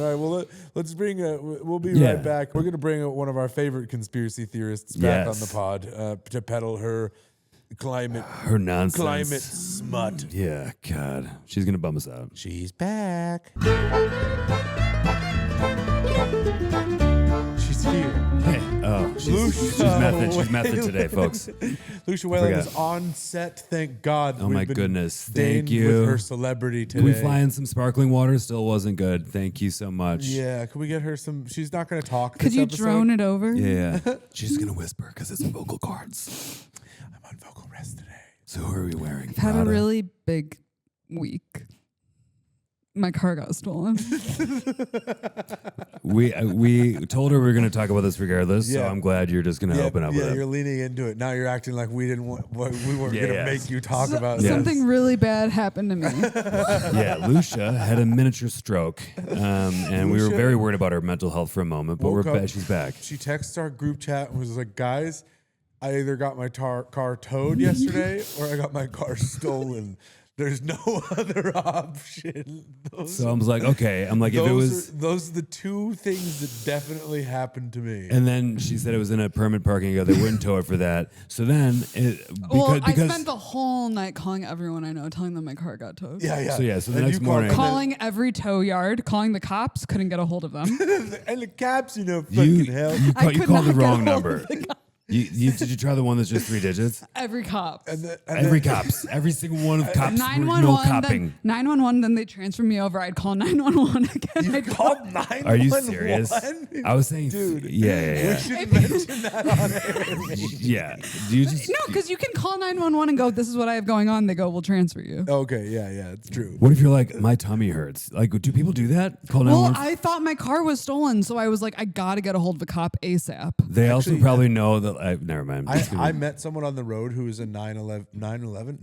right. Well, let's bring. We'll be right back. We're gonna bring one of our favorite conspiracy theorists back on the pod to peddle her nonsense, climate smut. Yeah, God, she's gonna bum us out. She's back. She's here. Hey, she's method. She's method today, folks. Lucia Whalen is on set. Thank God. Oh my goodness! Thank you. With her celebrity today. Can we fly in some sparkling water? Still wasn't good. Thank you so much. Yeah. Can we get her some? She's not going to talk. Could you episode. drone it over? Yeah. She's gonna whisper because it's vocal cords. I'm on vocal rest today. So who are we wearing? I've had a really big week. My car got stolen. we told her we were going to talk about this regardless, so I'm glad you're just going to open up with it. Yeah, you're leaning into it. Now you're acting like we weren't going to make you talk about something really bad happened to me. Yeah, Lucia had a miniature stroke, and we were very worried about her mental health for a moment, but she's back. She texted our group chat and was like, guys, I either got my car towed yesterday or I got my car stolen. There's no other option. So I was like, okay. I'm like, those are the two things that definitely happened to me. And then she said it was in a permit parking lot. They wouldn't tow it for that. So then, I spent the whole night calling everyone I know, telling them my car got towed. Yeah. So the next morning, calling every tow yard, calling the cops, couldn't get a hold of them. And the cops, fucking hell. You called the wrong number. Did you try the one that's just 3 digits? Every cop. Every cops. Every single one of cops. 911. 911. Then they transferred me over. I'd call 911 again. You called 911? Are you serious? I was saying, dude. Yeah. We should mention that on air. Yeah. Do you just? No, because you can call 911 and go, "This is what I have going on." They go, "We'll transfer you." Okay. Yeah. It's true. What if you're like, my tummy hurts? Like, do people do that? Call 911? Well, I thought my car was stolen, so I was like, I gotta get a hold of a cop ASAP. They also probably know that. Never mind. I met someone on the road who was a 911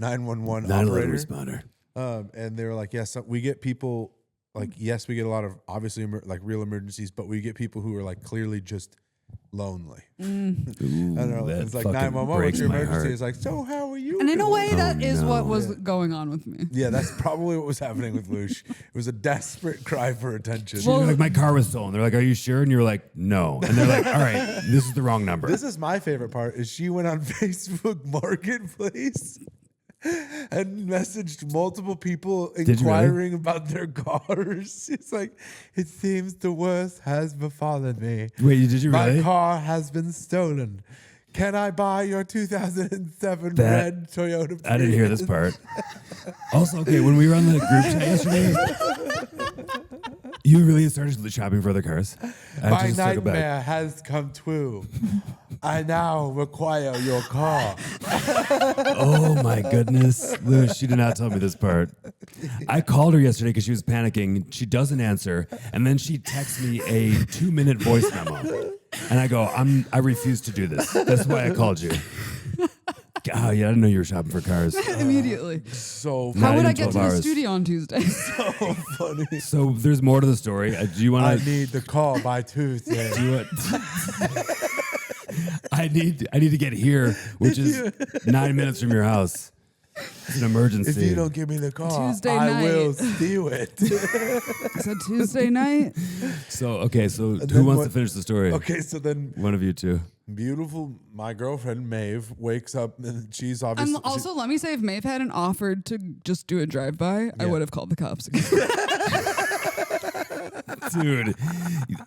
operator. Responder. And they were like, yes, we get people like, yes, we get a lot of obviously like real emergencies, but we get people who are like clearly just lonely. Ooh, I don't know. It's like 911, what's your emergency? It's like, so how are you? And in a way, that is what was going on with me. Yeah, that's probably what was happening with Lush. It was a desperate cry for attention. Well, like, my car was stolen. They're like, are you sure? And you were like, no. And they're like, all right, this is the wrong number. This is my favorite part, is she went on Facebook Marketplace and messaged multiple people inquiring about their cars. It's like, it seems the worst has befallen me. Wait, did you really? My car has been stolen. Can I buy your 2007 red Toyota Prius? I didn't hear this part. Also, okay, when we were on the group chat yesterday, you really started shopping for other cars? My nightmare has come true. I now require your car. Oh my goodness. Lou, she did not tell me this part. I called her yesterday because she was panicking. She doesn't answer. And then she texts me a 2-minute voice memo. And I go, I refuse to do this. That's why I called you. Oh, yeah, I didn't know you were shopping for cars. Immediately. So how would I get to the studio on Tuesday? So funny. So there's more to the story. Do you want to? I need the call by Tuesday. I need to get here, which is 9 minutes from your house. It's an emergency. If you don't give me the call, Tuesday I night. will steal it. It's a Tuesday night. So who wants to finish the story? Okay, so then one of you two. Beautiful, my girlfriend Maeve wakes up and she's obviously. And also, let me say, if Maeve hadn't offered to just do a drive-by, I would have called the cops again. Dude,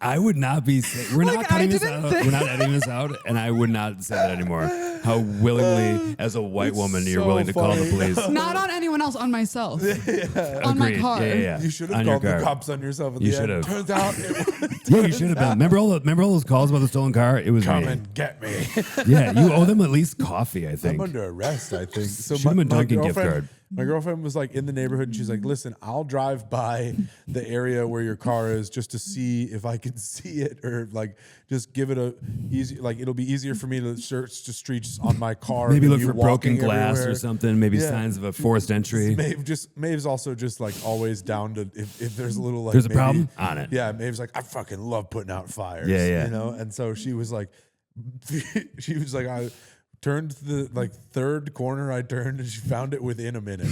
I would not be. We're not cutting this out. We're not editing this out, and I would not say that anymore. How willingly, as a white woman, you're willing to call the police. Not on anyone else, on myself. On my car. Yeah. You should have called the cops on yourself. At you should have. Turns out. Yeah, you should have been. Remember all those calls about the stolen car? It was Come me. and get me. Yeah, you owe them at least coffee, I think. I'm under arrest, I think. So should have been Dunkin' gift card. My girlfriend was like in the neighborhood and she's like, listen, I'll drive by the area where your car is just to see if I can see it, or like just give it a easy, like it'll be easier for me to search the streets on my car. Maybe look for broken glass everywhere. Or something, maybe signs of a forced entry. Maeve's also just like always down to, if there's a little like. There's a problem on it. Yeah, Maeve's like, I fucking love putting out fires. Yeah. You know, and so she was like, turned to the like third corner I turned, and she found it within a minute.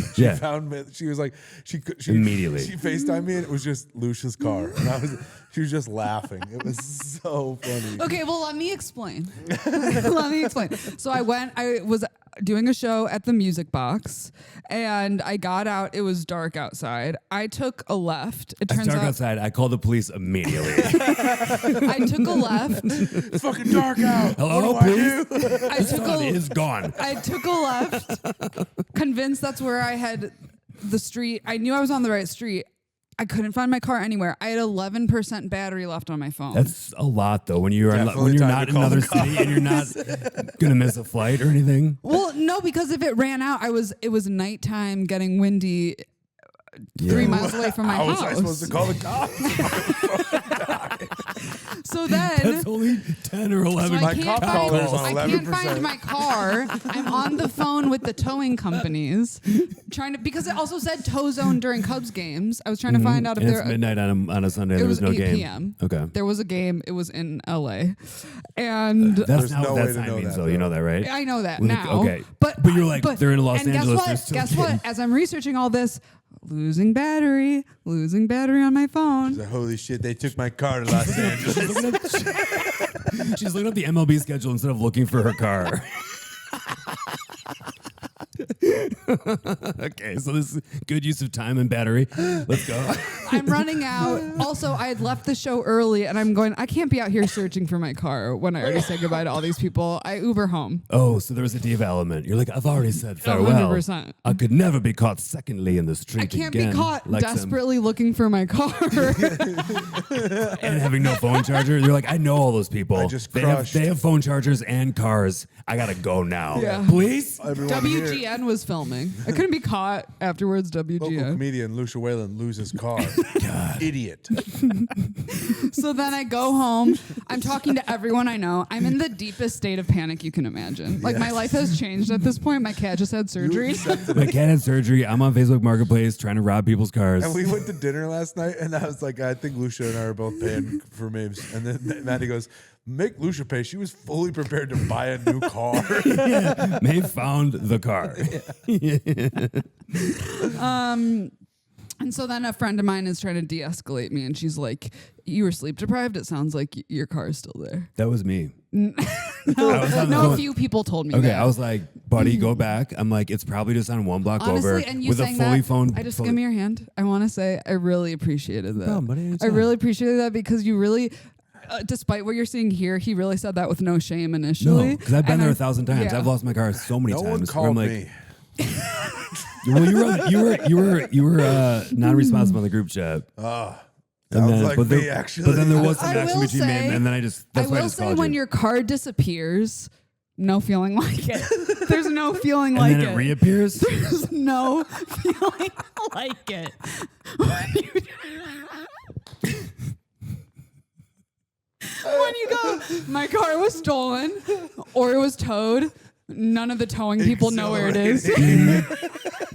She was like, she immediately. She FaceTimed me, and it was just Lucia's car, and she was just laughing. It was so funny. Okay, well, let me explain. Let me explain. So I was doing a show at the Music Box, and I got out. It was dark outside. I took a left. It turns It's dark out outside. I called the police immediately. I took a left. It's fucking dark out. Hello, what do police? I do? I took It is gone. I took a left, convinced that's where I had the street. I knew I was on the right street. I couldn't find my car anywhere. I had 11% battery left on my phone. That's a lot, though. When you're Definitely not time in to call another the cops. city and you're not gonna miss a flight or anything. Well, no, because if it ran out, it was nighttime, getting windy, 3 miles away from my How house. was I supposed to call the cops? So then, That's only 10 or 11. so My cop collar's on I can't 11%. find my car. I'm on the phone with the towing companies, trying to, because it also said tow zone during Cubs games. I was trying to find out if And there. it's midnight on a Sunday. It There was was no 8 game. p.m. Okay. There was a game. It was in LA, and That's There's not no what way that to sign know means, that, though. You know that, right? I know that Like, now. okay. But But you're like, they're in Los and Angeles, they're Guess still what? Guess what? As I'm researching all this, losing battery on my phone. Holy shit, they took my car to Los Angeles. She's looking up the MLB schedule instead of looking for her car. Okay, so this is good use of time and battery. Let's go. I'm running out. Also, I had left the show early, and I'm going, I can't be out here searching for my car when I already said goodbye to all these people. I Uber home. Oh, so there was a diva element. You're like, I've already said farewell. 100%. I could never be caught secondly in the street I can't again, be caught like some- desperately looking for my car. and having no phone charger. You're like, I know all those people. I just they have crushed. phone chargers and cars. I gotta go now. Yeah. Please? Everyone here. WGN was filming. I couldn't be caught afterwards. Local WGN. comedian Lucia Whalen loses car. Idiot. So then I go home. I'm talking to everyone I know. I'm in the deepest state of panic you can imagine. Like my life has changed at this point. My cat just had surgery. My cat had surgery. I'm on Facebook Marketplace trying to rob people's cars. And we went to dinner last night, and I was like, I think Lucia and I are both paying for Mabes. And then Maddie goes, make Lucia pay. She was fully prepared to buy a new car. May found the car. And so then a friend of mine is trying to de-escalate me, and she's like, "You were sleep deprived. It sounds like your car is still there." That was me. No, a few people told me. Okay, that. I was like, buddy, go back. I'm like, it's probably just on one block Honestly, over and you with a saying fully that, phoned. I just give me your hand. I want to say I really appreciated that. No, buddy, I anytime. really appreciated that because you really, despite what you're seeing here, he really said that with no shame initially. No, because I've been And there I- 1,000 times. yeah. I've lost my car so many No times. one where called I'm like, me. well, you were non-responsive on the group chat. Sounds like but me, actually. But then there was some I action will between me say- and then that's why I will just say called when you. your car disappears, no feeling like it. There's no feeling And like then it reappears. There's no feeling like it. When you go, my car was stolen or it was towed. None of the towing people know where it is.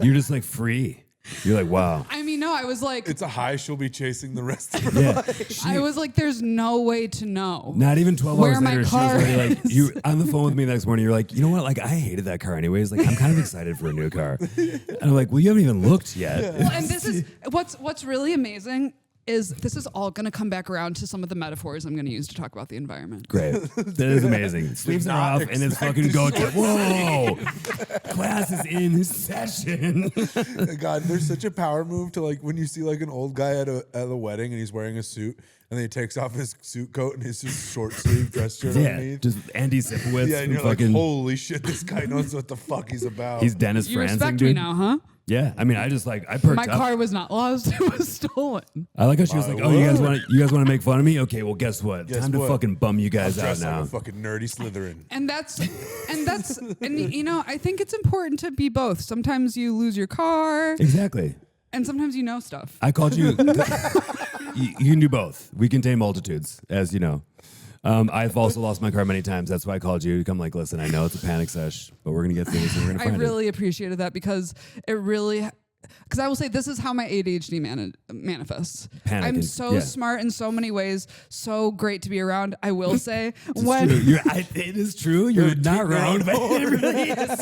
You're just like free. You're like, wow. I mean, no, I was like, It's a high she'll be chasing the rest of her Yeah. life. I was like, there's no way to know. Not even 12 Where hours my later, she car was already like, is. you on the phone with me the next morning. You're like, you know what? Like, I hated that car anyways. Like, I'm kind of excited for a new car. And I'm like, well, you haven't even looked yet. Well, and this is what's really amazing is this is all going to come back around to some of the metaphors I'm going to use to talk about the environment. Great. That is amazing. Sleeves are not off and it's fucking go time. Whoa. Class is in session. God, there's such a power move to like when you see like an old guy at a wedding and he's wearing a suit and then he takes off his suit coat and his just short sleeve dress shirt Yeah. underneath. Just Andy Sipowicz. Yeah, and from you're like, fucking, holy shit, this guy knows what the fuck he's about. he's Dennis You Franzen, respect dude. me now, huh? Yeah. I mean, I perked My up. car was not lost; it was stolen. I like how she was like, "Oh, you guys want to make fun of me? Okay, well, guess what? Guess Time what? to fucking bum you guys out dressed like now." a fucking nerdy Slytherin. And you know, I think it's important to be both. Sometimes you lose your car, Exactly. and sometimes you know stuff. I called you. You can do both. We contain multitudes, as you know. I've also lost my car many times. That's why I called you to come. Like, listen, I know it's a panic sesh, but we're gonna get through this and we're gonna I find really appreciated that because it really because I will say this is how my ADHD manifests. Panicking. I'm so smart in so many ways, so great to be around. I will say it is true. You're not wrong, but it really is.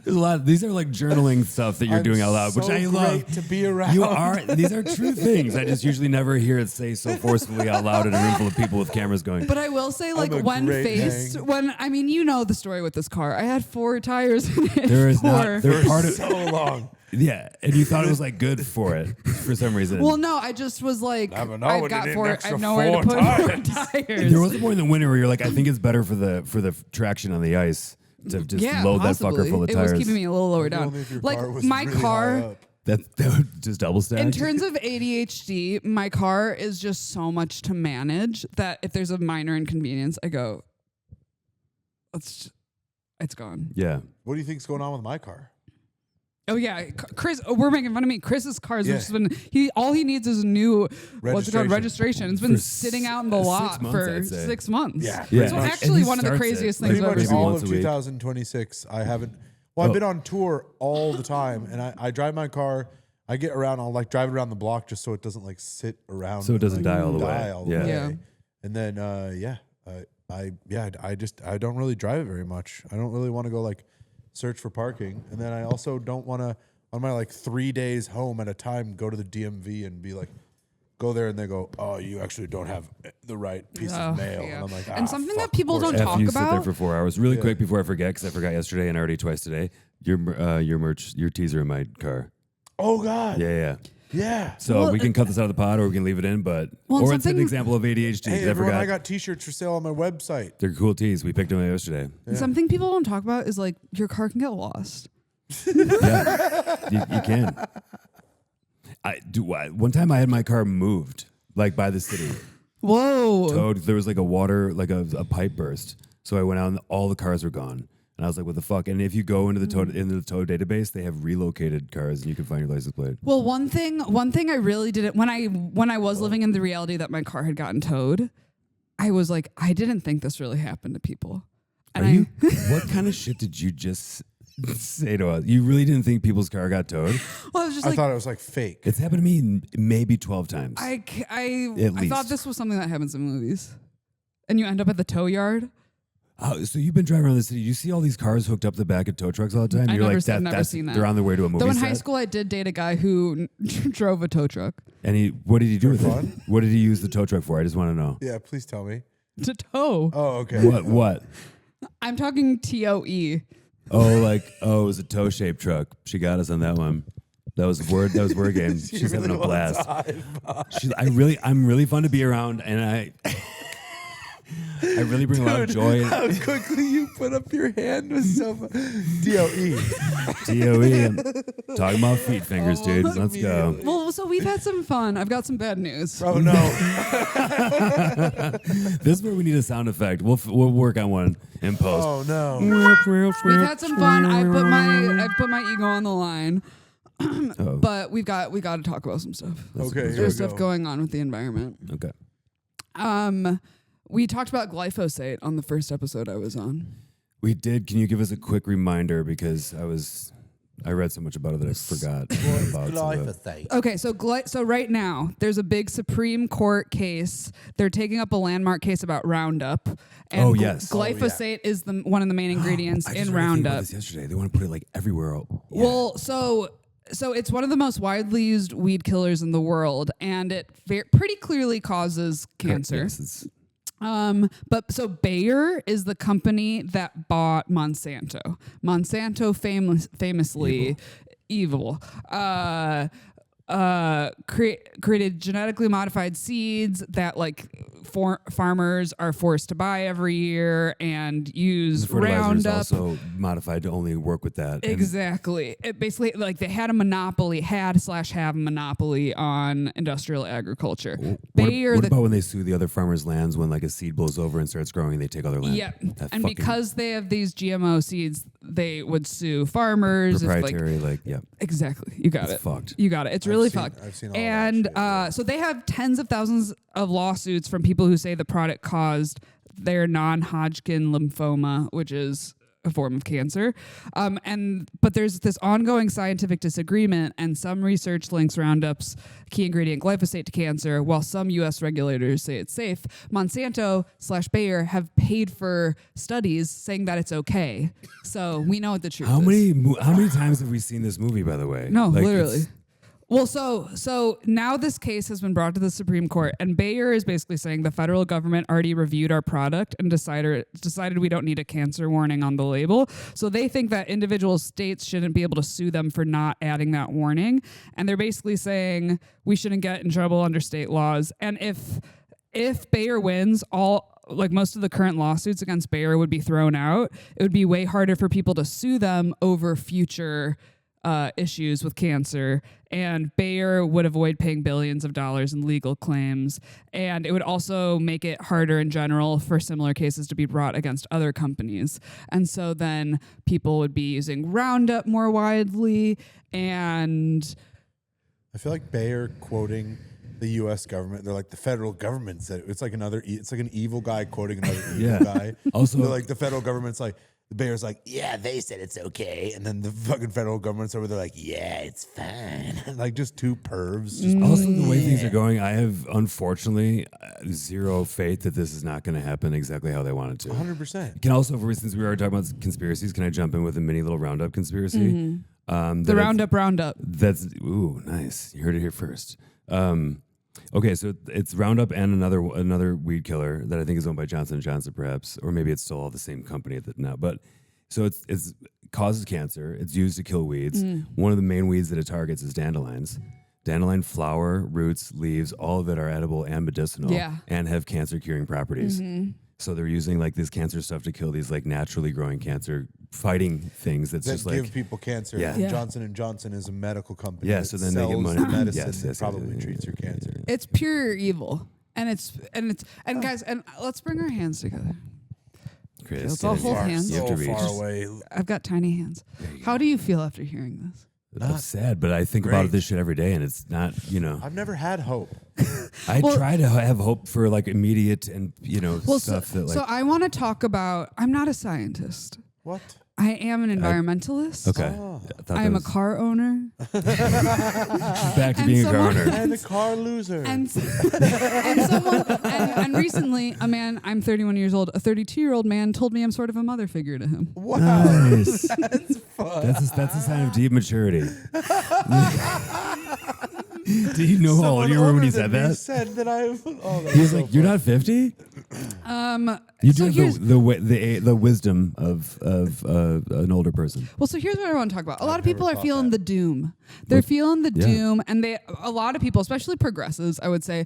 There's a lot. These are like journaling stuff that you're doing out loud, which I love. To be around. You are. These are true things. I just usually never hear it say so forcefully out loud in a room full of people with cameras going. But I will say, like, when I mean, you know the story with this car. I had 4 tires in it. There is not. They're part of so long. Yeah, and you thought it was like good for it for some reason. Well, no, I just was like, I've got 4. I have nowhere to put 4 tires. There was a point in the winter where you're like, I think it's better for the traction on the ice to just load possibly. that fucker full of tires. It was keeping me a little lower down. Like my car. That would just double stack. In terms of ADHD, my car is just so much to manage that if there's a minor inconvenience, I go, it's gone. Yeah. What do you think's going on with my car? Oh yeah, Chris. We're making fun of me. Chris's car's just been. All he needs is a new registration. It's been sitting out in the lot for 6 months. Yeah. So actually, one of the craziest things I've ever seen. seen. All of 2026, I haven't. Well, I've been on tour all the time, and I drive my car. I get around. I'll like drive it around the block just so it doesn't like sit around. So it doesn't die all the way. Yeah. And then I don't really drive it very much. I don't really want to go like search for parking, and then I also don't want to on my like 3 days home at a time go to the DMV and be like, go there and they go, oh, you actually don't have the right piece of mail. Yeah. And I'm like, and something that people don't talk you about. Sit there for 4 hours. Really quick before I forget, because I forgot yesterday and already twice today. Your merch, your teaser in my car. Oh God. Yeah. So we can cut this out of the pod, or we can leave it in. But or it's an example of ADHD. Hey, everyone, I got T-shirts for sale on my website. They're cool tees. We picked them up yesterday. Yeah. Something people don't talk about is like your car can get lost. Yeah, you can. One time I had my car moved, like by the city. Whoa. Towed. There was like a water, like a pipe burst. So I went out and all the cars were gone. And I was like, what the fuck? And if you go into the tow database, they have relocated cars and you can find your license plate. Well, one thing I really didn't when I was living in the reality that my car had gotten towed, I was like, I didn't think this really happened to people. And what kind of shit did you just say to us? You really didn't think people's car got towed? Well, I was just I thought it was like fake. It's happened to me maybe 12 times. I thought this was something that happens in movies. And you end up at the tow yard. Oh, so you've been driving around the city. You see all these cars hooked up the back of tow trucks all the time? I've never seen that. They're on their way to a movie Though in set. high school, I did date a guy who drove a tow truck. And what did he do with it? What did he use the tow truck for? I just want to know. Yeah, please tell me. To tow. Oh, okay. What? I'm talking TOE. It was a toe-shaped truck. She got us on that one. That was word game. She's having a blast. I'm really fun to be around, and I really bring a lot of joy. How quickly you put up your hand with some DOE. DOE. Talking about feet fingers, dude. Let's go. Well, so we've had some fun. I've got some bad news. Oh, no. This is where we need a sound effect. We'll work on one in post. Oh, no. We've had some fun. I put my ego on the line. But we got to talk about some stuff. Okay, there's stuff going on with the environment. Okay. We talked about glyphosate on the first episode I was on. We did. Can you give us a quick reminder, because I read so much about it that I forgot about glyphosate. Okay, so right now there's a big Supreme Court case. They're taking up a landmark case about Roundup. And glyphosate is one of the main ingredients in Roundup. About this yesterday, they want to put it like everywhere. Yeah. Well, so it's one of the most widely used weed killers in the world, and it pretty clearly causes cancer. Yes, but Bayer is the company that bought Monsanto. Monsanto famously evil. Created genetically modified seeds that farmers are forced to buy every year and use the fertilizer Roundup. is also modified to only work with that. Exactly. It basically they had a monopoly, have a monopoly on industrial agriculture. What about when they sue the other farmers' lands when like a seed blows over and starts growing and they take all their land? Yeah. And because they have these GMO seeds, they would sue farmers. Proprietary, Exactly. You got it. Fucked. You got it. It's really fucked. I've seen all and that shit, so they have tens of thousands of lawsuits from people who say the product caused their non-Hodgkin lymphoma, which is a form of cancer. But there's this ongoing scientific disagreement, and some research links Roundup's key ingredient glyphosate to cancer, while some U.S. regulators say it's safe. Monsanto/Bayer have paid for studies saying that it's okay. So we know what the truth is. How many times have we seen this movie, by the way? No, literally. Well, so now this case has been brought to the Supreme Court, and Bayer is basically saying the federal government already reviewed our product and decided we don't need a cancer warning on the label. So they think that individual states shouldn't be able to sue them for not adding that warning. And they're basically saying we shouldn't get in trouble under state laws. And if Bayer wins, most of the current lawsuits against Bayer would be thrown out. It would be way harder for people to sue them over future issues with cancer, and Bayer would avoid paying billions of dollars in legal claims, and it would also make it harder in general for similar cases to be brought against other companies. And so then people would be using Roundup more widely, and I feel like Bayer quoting the U.S. government. They're like, the federal government said it. It's like it's like an evil guy quoting another evil guy. Also, they're like, the federal government's like, the Bayer's like, yeah, they said it's okay. And then the fucking federal government's over there like, yeah, it's fine. Like just two pervs. Also, the way things are going, I have, unfortunately, zero faith that this is not going to happen exactly how they want it to. 100%. Can also, since we are talking about conspiracies, can I jump in with a mini little Roundup conspiracy? The Roundup. That's, ooh, nice. You heard it here first. Okay, so it's Roundup and another weed killer that I think is owned by Johnson & Johnson, perhaps, or maybe it's still all the same company now. But so it's causes cancer. It's used to kill weeds. One of the main weeds that it targets is dandelions. Dandelion flower, roots, leaves, all of it are edible and medicinal and have cancer curing properties. So they're using like this cancer stuff to kill these like naturally growing cancer fighting things that just like give people cancer. Yeah. Johnson & Johnson is a medical company. Yeah, that so then they get sells money. the medicine Yes, that probably treats your cancer. It's pure evil. And guys, and let's bring our hands together. Chris, Let's all hold hands. You have to So reach. far away. I've got tiny hands. How do you feel after hearing this? I'm sad, but I think about this shit every day, and it's not, I've never had hope. I try to have hope for like immediate and stuff that like. So I want to talk about. I'm not a scientist. What? I am an environmentalist. Okay. I am a car owner. Back to being a car owner. And a car loser. And recently, I'm 31 years old. A 32-year-old man told me I'm sort of a mother figure to him. Wow. Nice. That's fun. That's a sign of deep maturity. Do you know how old you were when he said that? Said that He was like, "You're not 50." You do have the wisdom of an older person. Well, so here's what I want to talk about. A lot of people are feeling the doom. They're feeling the doom, and a lot of people, especially progressives, I would say,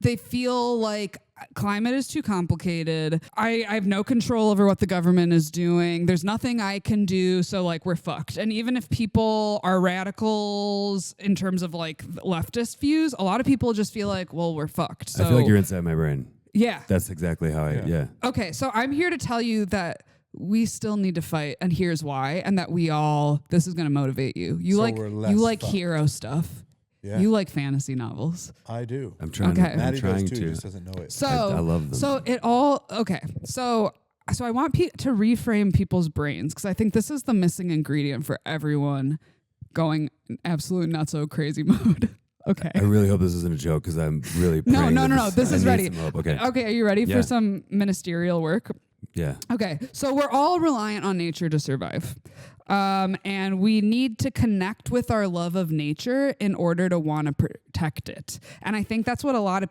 they feel like climate is too complicated. I have no control over what the government is doing. There's nothing I can do, so like we're fucked. And even if people are radicals in terms of like leftist views, a lot of people just feel like, well, we're fucked. So, I feel like you're inside my brain. Yeah. That's exactly how Okay, so I'm here to tell you that we still need to fight, and here's why, and that this is going to motivate you. You like hero stuff. Yeah. You like fantasy novels. I do. I'm trying Maddie to. Does too, just doesn't know it. So I love them. So I want to reframe people's brains, because I think this is the missing ingredient for everyone going absolute not so crazy mode. Okay. I really hope this isn't a joke, because I'm really no. This is ready. Okay. Okay. Are you ready for some ministerial work? Yeah. Okay. So we're all reliant on nature to survive. And we need to connect with our love of nature in order to want to protect it. And I think that's what a lot of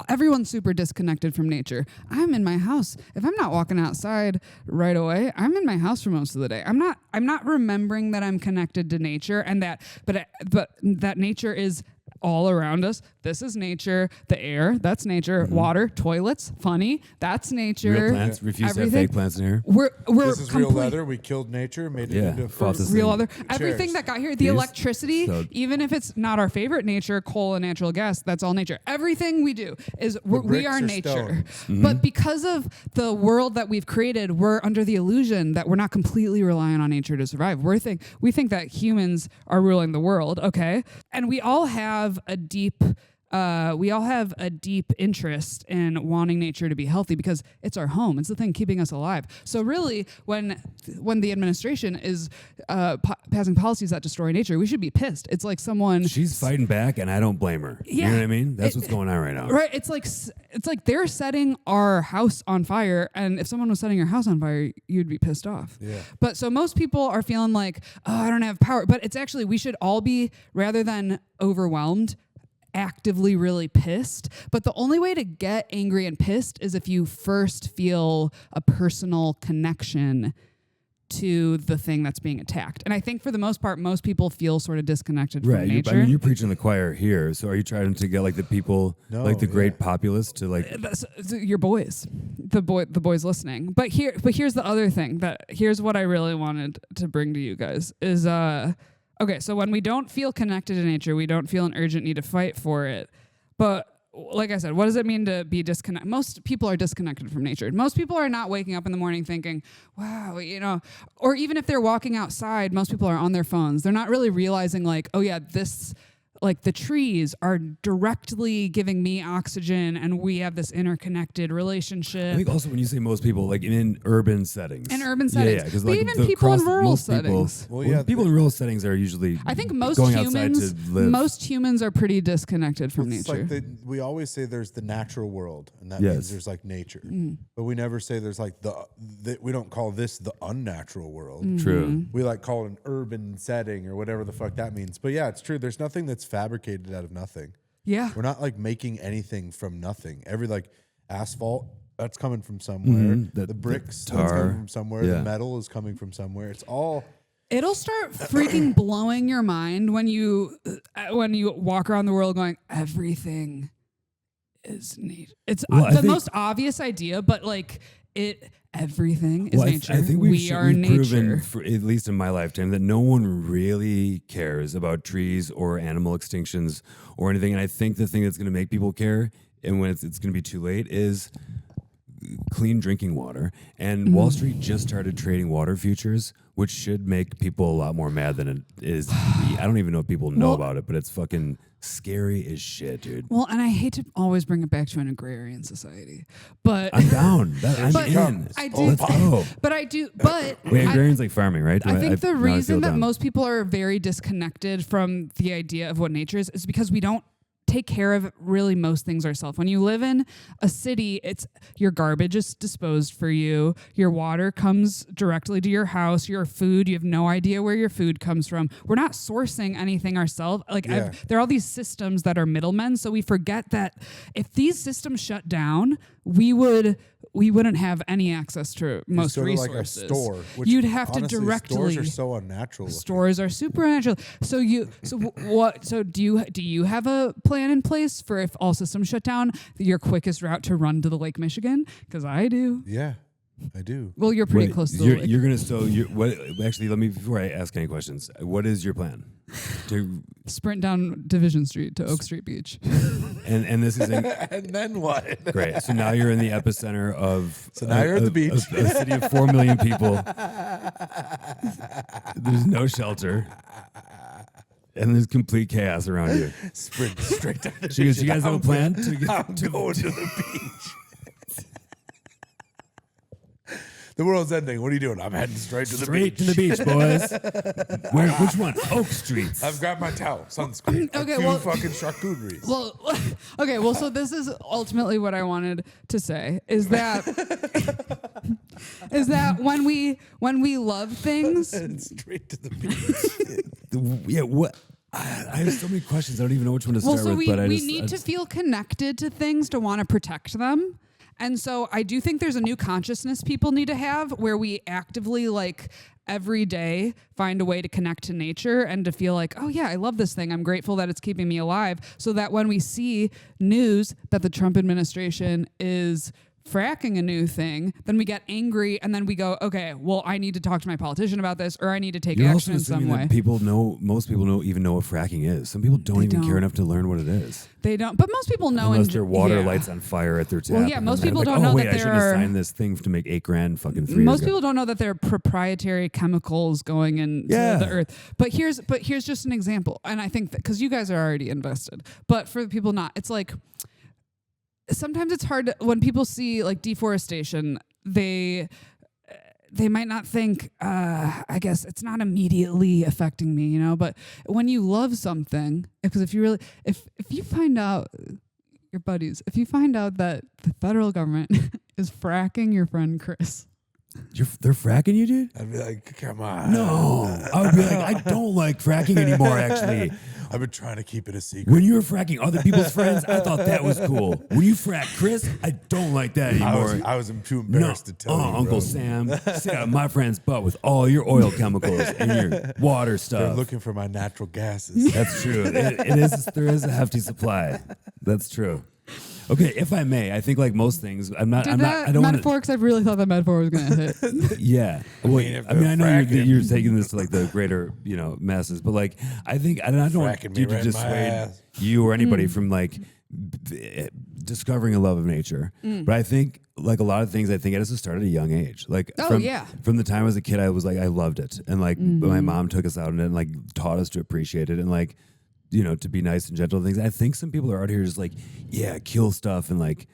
everyone's super disconnected from nature. I'm in my house. If I'm not walking outside right away, I'm in my house for most of the day. I'm not remembering that I'm connected to nature, and but that nature is all around us. This is nature. The air, that's nature. Water, toilets, funny, that's nature. Real plants. Refuse to have fake plants in here. This is real leather. We killed nature, made it into real leather. Everything that got here, the electricity, even if it's not our favorite nature, coal and natural gas, that's all nature. Everything we do is we are nature. But because of the world that we've created, we're under the illusion that we're not completely relying on nature to survive. We think that humans are ruling the world, okay? And we all have a deep we all have a deep interest in wanting nature to be healthy because it's our home. It's the thing keeping us alive. So really, when the administration is passing policies that destroy nature, we should be pissed. It's like someone... She's fighting back, and I don't blame her. Yeah. You know what I mean? That's what's going on right now. Right. It's like they're setting our house on fire, and if someone was setting your house on fire, you'd be pissed off. Yeah. But so most people are feeling like, oh, I don't have power. But it's actually, we should all be, rather than overwhelmed, actively really pissed. But the only way to get angry and pissed is if you first feel a personal connection to the thing that's being attacked. And I think for the most part, most people feel sort of disconnected from nature. I mean, you're preaching the choir here. So are you trying to get like the people, like the great populace to like... Your boys, the boys listening. But here's the other thing here's what I really wanted to bring to you guys is, okay, so when we don't feel connected to nature, we don't feel an urgent need to fight for it. But like I said, what does it mean to be disconnected? Most people are disconnected from nature. Most people are not waking up in the morning thinking, wow, or even if they're walking outside, most people are on their phones. They're not really realizing like, oh yeah, like the trees are directly giving me oxygen and we have this interconnected relationship. I think also when you say most people, like in urban settings. In urban settings. Yeah, but like even people in rural settings. People in rural settings are usually I think going outside to live. Most humans are pretty disconnected from nature. Like we always say there's the natural world, and that means there's like nature. But we never say there's like we don't call this the unnatural world. True. We like call it an urban setting or whatever the fuck that means. But yeah, it's true. There's nothing that's fabricated out of nothing. Yeah. We're not like making anything from nothing. Every like asphalt, that's coming from somewhere. The bricks, that's coming from somewhere. Yeah. The metal is coming from somewhere. It's all... It'll start freaking blowing your mind when you walk around the world going, everything is neat. It's the most obvious idea, but like everything is nature. I think we are nature. Proven, at least in my lifetime, that no one really cares about trees or animal extinctions or anything. And I think the thing that's going to make people care, and when it's going to be too late, is clean drinking water. And Wall Street just started trading water futures, which should make people a lot more mad than it is. I don't even know if people know about it, but it's fucking scary as shit, dude. Well, and I hate to always bring it back to an agrarian society, but I'm down. I'm in. I do. Let's go. But I do. But wait, agrarian's like farming, right? I think the reason that most people are very disconnected from the idea of what nature is because we don't take care of really most things ourselves. When you live in a city, it's your garbage is disposed for you. Your water comes directly to your house. Your food, you have no idea where your food comes from. We're not sourcing anything ourselves. There are all these systems that are middlemen. So we forget that if these systems shut down, we wouldn't have any access to most sort resources. Of like a store. Which you'd have honestly, to directly. Stores are so unnatural. Stores are super unnatural. So do you have a plan in place for if all systems shut down, your quickest route to run to the Lake Michigan? Because I do. Yeah, I do. Well, you're pretty close to the lake. You're gonna actually, let me, before I ask any questions, what is your plan? To sprint down Division Street to Oak Street Beach. And this is and then what? Great. So now you're in the epicenter of now you're at the beach. A city of 4 million people. There's no shelter. And there's complete chaos around you. Sprint straight down the beach. You guys have a plan? I'm going to the beach. The world's ending. What are you doing? I'm heading straight to the beach. Straight to the beach, boys. Which one? Oak Streets. I've grabbed my towel, sunscreen, fucking charcuteries. Well, okay. Well, so this is ultimately what I wanted to say is that when we love things, and straight to the beach. Yeah. What? I have so many questions. I don't even know which one to start with. We need to feel connected to things to want to protect them. And so I do think there's a new consciousness people need to have where we actively, like, every day find a way to connect to nature and to feel like, oh, yeah, I love this thing. I'm grateful that it's keeping me alive. So that when we see news that the Trump administration is fracking a new thing, then we get angry and then we go, okay, well, I need to talk to my politician about this, or I need to take You're action also in some assuming way. that most people don't even know what fracking is. Some people don't even care enough to learn what it is. They don't, but most people know. Unless their water lights on fire at their tap. Well, yeah, most people don't oh, know wait, that I shouldn't there have are signed this thing to make $8,000 fucking 3 years most ago. people don't know that there are proprietary chemicals going into the earth. But here's just an example, and I think that because you guys are already invested, but for the people not, it's like sometimes it's hard when people see like deforestation, they might not think, I guess it's not immediately affecting me, you know, but when you love something, because if you find out, your buddies, if you find out that the federal government is fracking your friend Chris. They're fracking you, dude? I'd be like, come on. No. I would be like, I don't like fracking anymore, actually. I've been trying to keep it a secret. When you were fracking other people's friends, I thought that was cool. When you frack Chris, I don't like that anymore. I was too embarrassed to tell you, Uncle Sam, sit out my friend's butt with all your oil chemicals and your water They're stuff. looking for my natural gases. That's true. It is. There is a hefty supply. That's true. Okay, if I may, I think like most things, I don't want metaphor, because I really thought that metaphor was going to hit. Yeah. Well, I know you're taking this to like the greater, masses, but like I don't want you to dissuade you or anybody from like discovering a love of nature. But I think like a lot of things, I think it has to start at a young age. Like from the time I was a kid, I was like, I loved it. And like my mom took us out on it and like taught us to appreciate it and like, to be nice and gentle things. I think some people are out here just like, kill stuff and like,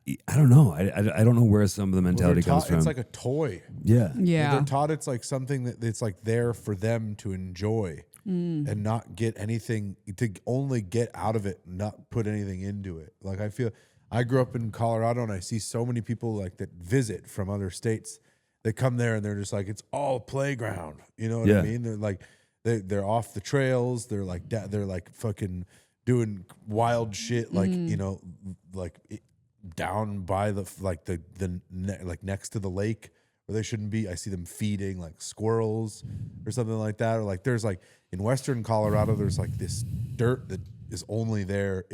I don't know. I don't know where some of the mentality comes from. It's like a toy. Yeah. Yeah. They're taught it's like something that it's like there for them to enjoy and not get anything, to only get out of it, not put anything into it. Like I grew up in Colorado and I see so many people like that visit from other states. They come there and they're just like, it's all playground. You know what I mean? They're like, they're off the trails. They're like they're like fucking doing wild shit, like down by the like next to the lake where they shouldn't be. I see them feeding like squirrels or something like that. Or like there's like in Western Colorado, there's like this dirt that is only there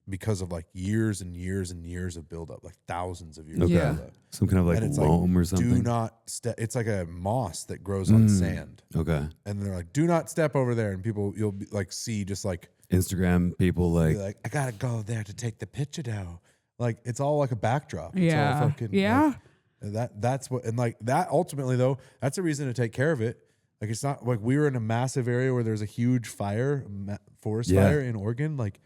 because of like years and years and years of buildup, like thousands of years. Okay. Of buildup. Some kind of like loam or something. Do not step. It's like a moss that grows on sand. Okay. And they're like, do not step over there. And you'll be like see just like Instagram people like I gotta go there to take the picture now. Like it's all like a backdrop. Yeah. It's all fucking, that's what, and like that ultimately though, that's a reason to take care of it. Like it's not like we were in a massive area where there's a huge forest fire in Oregon. Like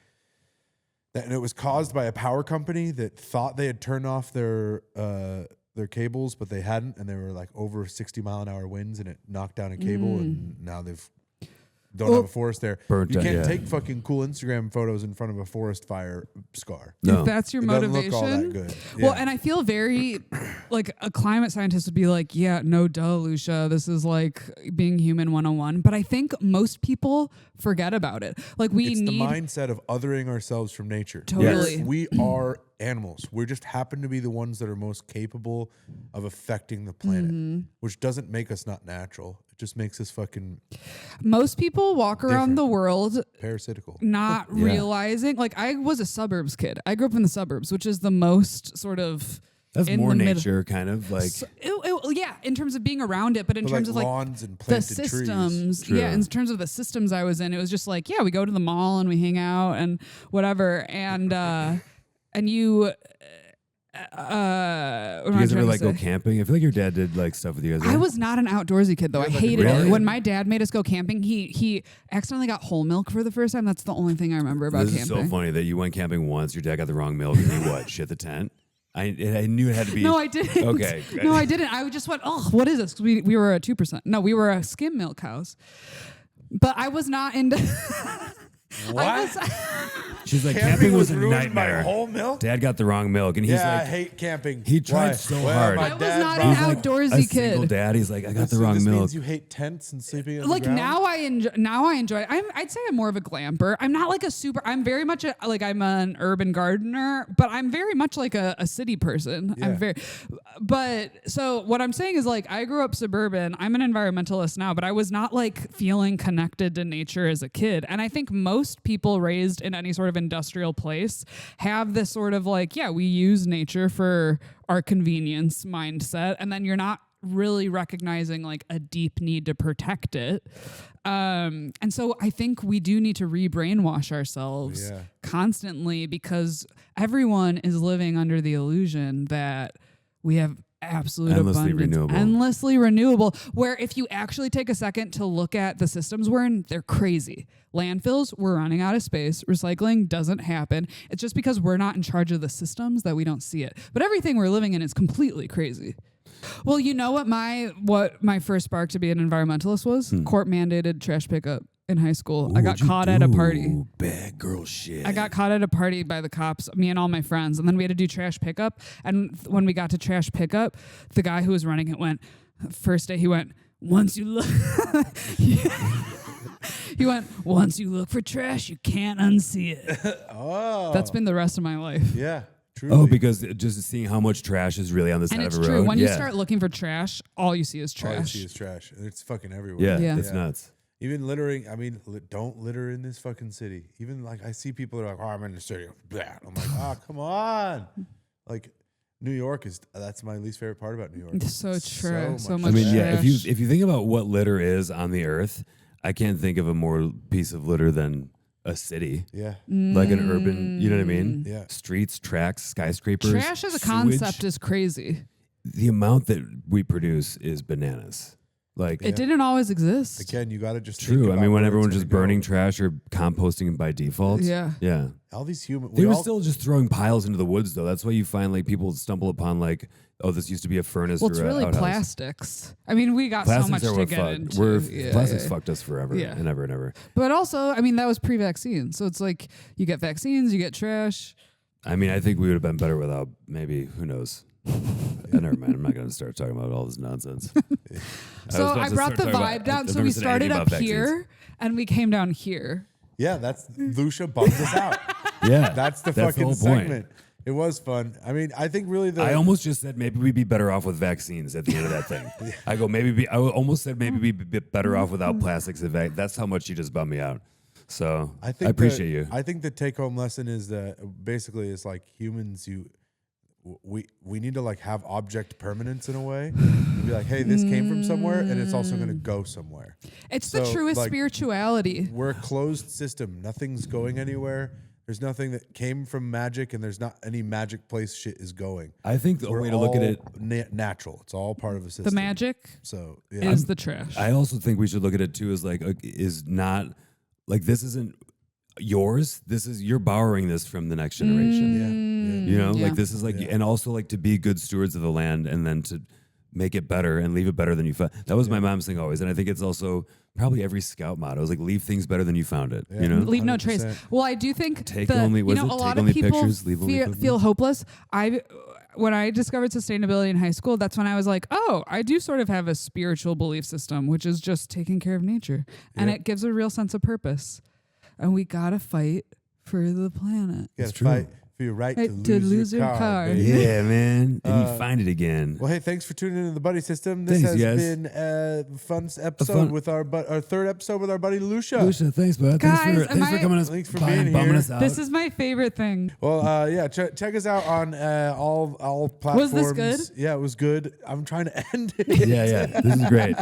that, and it was caused by a power company that thought they had turned off their cables, but they hadn't, and they were like over 60-mile-an-hour winds, and it knocked down a cable, and now they've don't have a forest there. You can't take fucking cool Instagram photos in front of a forest fire scar. No. If that's your motivation. Doesn't look all that good. Well, and I feel very like a climate scientist would be like, yeah, no duh, Lucia. This is like being human 101. But I think most people forget about it. Like it's the mindset of othering ourselves from nature. Totally. Yes. We are animals. We just happen to be the ones that are most capable of affecting the planet, which doesn't make us not natural. It just makes us fucking. Most people walk around the world parasitical, not realizing. Like I was a suburbs kid. I grew up in the suburbs, which is the most sort of. That's more nature, kind of like. Yeah, in terms of being around it, but in terms of like lawns and planted the systems. trees. Yeah, in terms of the systems I was in, it was just like, we go to the mall and we hang out and whatever, and you. Do you guys ever like go camping? I feel like your dad did like stuff with you guys. Right? I was not an outdoorsy kid though. I hated it. When my dad made us go camping, he accidentally got whole milk for the first time. That's the only thing I remember about camping. This is so funny that you went camping once, your dad got the wrong milk, and you shit the tent? I knew it had to be. No, I didn't. Okay. No, I didn't. I just went, what is this? We were a 2%. No, we were a skim milk cows. But I was not into. What? She's like, camping was a ruined by nightmare. whole milk? Dad got the wrong milk, and he's like, I hate camping. He tried so hard. I was not an outdoorsy a kid. Single dad. He's like, I got the wrong this milk. Means you hate tents and sleeping on the Like ground? now I enjoy it. I'd say I'm more of a glamper. I'm not like I'm very much I'm an urban gardener, but I'm very much like a city person. Yeah. But so what I'm saying is like I grew up suburban. I'm an environmentalist now, but I was not like feeling connected to nature as a kid. And I think most most people raised in any sort of industrial place have this sort of like, yeah, we use nature for our convenience mindset, and then you're not really recognizing like a deep need to protect it. And so I think we do need to re-brainwash ourselves constantly, because everyone is living under the illusion that we have absolute abundance, endlessly renewable, where if you actually take a second to look at the systems we're in, they're crazy. Landfills, we're running out of space. Recycling doesn't happen. It's just because we're not in charge of the systems that we don't see it. But everything we're living in is completely crazy. Well, you know what my first spark to be an environmentalist was? Court mandated trash pickup in high school. I got caught at a party. Bad girl shit. I got caught at a party by the cops, me and all my friends, and then we had to do trash pickup. And when we got to trash pickup, the guy who was running it went, first day he went, once you look he went, once you look for trash, you can't unsee it. Oh. That's been the rest of my life. Yeah. Truly. Oh, because just seeing how much trash is really on the side of a road. And it's true. When you start looking for trash, all you see is trash. All you see is trash. And it's fucking everywhere. Yeah. It's nuts. Even littering, I mean, don't litter in this fucking city. Even like I see people that are like, oh, I'm in the city. Blah. I'm like, oh, come on. Like New York that's my least favorite part about New York. It's so true. So much I mean, trash. if you think about what litter is on the earth, I can't think of a more piece of litter than a city. Yeah. Like an urban, you know what I mean? Yeah. Streets, tracks, skyscrapers. Trash as a sewage. concept is crazy. The amount that we produce is bananas. Like It didn't always exist. Again, you got to just true. think I about mean, when where everyone's it's just gonna burning go. trash or composting by default. Yeah. Yeah. All these humans. They were still just throwing piles into the woods, though. That's why you find like people stumble upon like, oh, this used to be a furnace. Well, or it's a really outhouse. plastics. I mean, we got Plastics so much are to what get fucked. into. Plastics fucked us forever Yeah. and ever and ever. But also, I mean, that was pre-vaccine. So it's like you get vaccines, you get trash. I mean, I think we would have been better without maybe, who knows? Never mind. I'm not going to start talking about all this nonsense. So I brought the vibe down. So we started up here and we came down here. Yeah, that's Lucia bummed us out. Yeah. That's the the fucking whole point. segment. It was fun. I mean, I think really I almost just said maybe we'd be better off with vaccines at the end of that thing. I go, I almost said maybe we'd be better off without plastics. That's how much you just bummed me out. So I appreciate you. I think the take home lesson is that basically it's like humans, we need to like have object permanence in a way. Be like, hey, this came from somewhere and it's also going to go somewhere. It's the truest like, spirituality. We're a closed system. Nothing's going anywhere. There's nothing that came from magic, and there's not any magic place shit is going. I think the way to look at it, natural. It's all part of a system. The magic So is the trash. I also think we should look at it too as like is not like this isn't yours. This is you're borrowing this from the next generation. You know, like this is like, and also like to be good stewards of the land, and then to make it better and leave it better than you found. That was my mom's thing always, and I think it's also probably every scout motto is like leave things better than you found it. You know, leave no 100%. trace. Well, I do think Take only- was a it lot take of only people pictures, leave only feel hopeless. When I discovered sustainability in high school, that's when I was like, oh, I do sort of have a spiritual belief system, which is just taking care of nature, and it gives a real sense of purpose. And we gotta fight for the planet. You gotta fight for your right to lose your car. Baby. Yeah, man, and you find it again. Well, hey, thanks for tuning into the Buddy System. This Thanks, has guys. been a fun episode with our third episode with our buddy Lucia. Lucia, thanks, bud. Guys, thanks for coming us. Thanks for by being and bumming here. us out. This is my favorite thing. Well, yeah, check us out on all platforms. Was this good? Yeah, it was good. I'm trying to end it. yeah, this is great.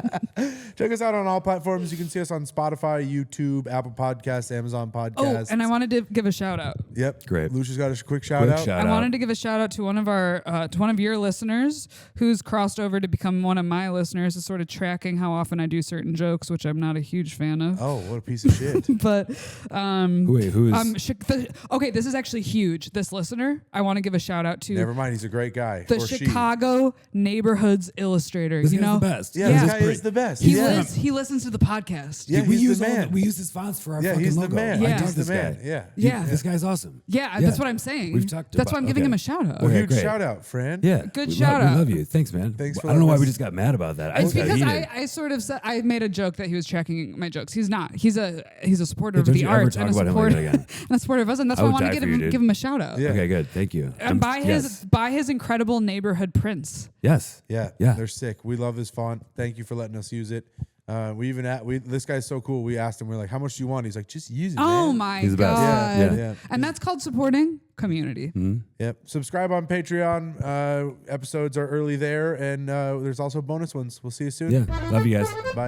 Check us out on all platforms. You can see us on Spotify, YouTube, Apple Podcasts, Amazon Oh, Podcasts. and I wanted to give a shout out. Yep, Great. Lucia's got a quick shout out. I wanted to give a shout out to one of our to one of your listeners who's crossed over to become one of my listeners, is sort of tracking how often I do certain jokes, which I'm not a huge fan of. Oh, what a piece of shit. But Wait, who is? okay, this is actually huge. This listener, I want to give a shout out to Never mind, he's a great guy. the Or she. Chicago Neighborhoods Illustrator. This you guy's know, the best. Yeah, Yeah. this guy is the best. he listens to the podcast. Yeah, we he's use the man. we use his fonts for our Yeah, fucking he's the logo. man. Yeah. I He's dug the this man. guy. Yeah. Yeah. This guy's awesome. Yeah, that's what I'm saying. We've talked That's about- why I'm giving okay. him a shout out. Well, Okay, huge great. shout out, Fran. Yeah, Good we shout We out. love you. Thanks, man. Thanks for I don't know why letting we us- just got mad about that. I It's just got because heated. I sort of said I made a joke that he was checking my jokes. He's not. He's a supporter Yeah, of don't the you ever arts talk and a about him like supporter that again. and a supporter of us. And that's I why I would want die to for you, dude. give him a shout out. Yeah. Okay, good. Thank you. And buy his incredible neighborhood prints. Yes. Yeah, Yeah. they're sick. We love his font. Thank you for letting us use it. This guy's so cool. We asked him, we're like, how much do you want? He's like, just use it, Oh man. my He's the best. God. Yeah. And that's called supporting community. Yep. Subscribe on Patreon. Episodes are early there, and there's also bonus ones. We'll see you soon. Yeah. Love you guys. Bye.